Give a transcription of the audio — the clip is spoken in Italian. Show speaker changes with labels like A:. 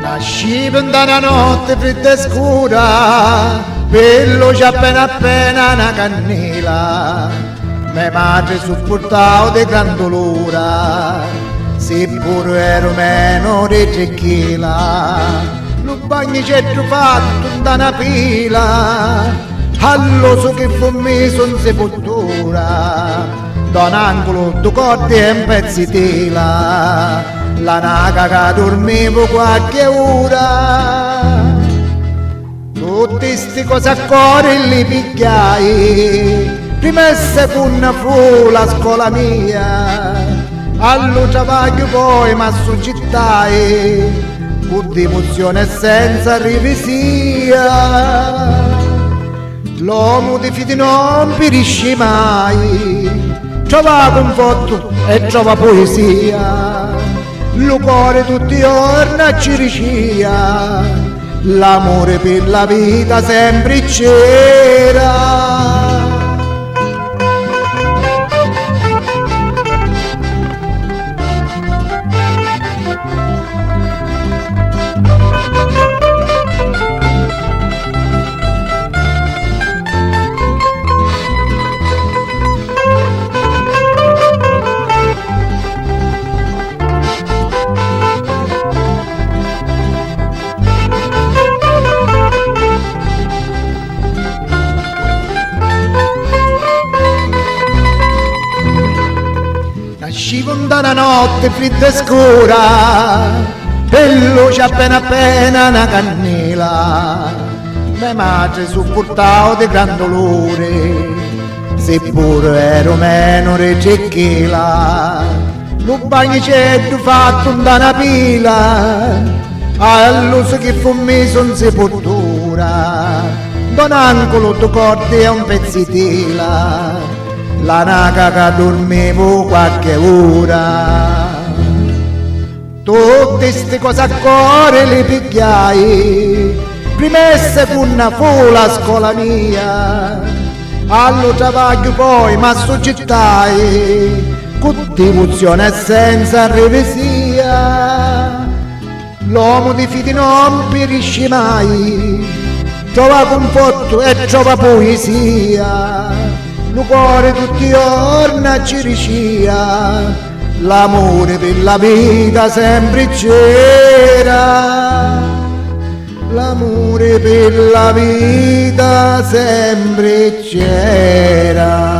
A: Nascivo in una notte fredda e scura, veloce appena una cannella. Mia madre supportava di gran dolore, seppure ero meno di 3 chila. Lo bagno c'è fatto da una pila, all'oso che fu messo in sepoltura, da un angolo due corti e un pezzo di tela. La naga che dormivo qualche ora, tutte queste cose a cuore li picchiai, prima e seconda fu la scuola mia, allo travaglio poi mi assoggettai, con devozione e senza rivesia. L'uomo di fede non perisce mai, trova conforto e trova poesia. Lo cuore tutti i giorni ci ricia, l'amore per la vita sempre c'era. Nascivo da una notte fredda e scura, veloce appena una cannella. Mia madre supportava di gran dolore, seppure ero meno di 3 chila. Lo bagno c'è fatto da una pila, all'uso che fu messo in sepoltura, da un angolo due corti e un pezzo di tela. La naga che dormivo qualche ora, tutte queste cose a cuore le picchiai, prima e seconda fu la scuola mia, allo travaglio poi mi assoggettai, con devozione e senza revesia. L'uomo di fede non perisce mai, trova conforto e trova poesia. Lo cuore tutti i giorni ci ricia, l'amore per la vita sempre c'era. L'amore per la vita sempre c'era.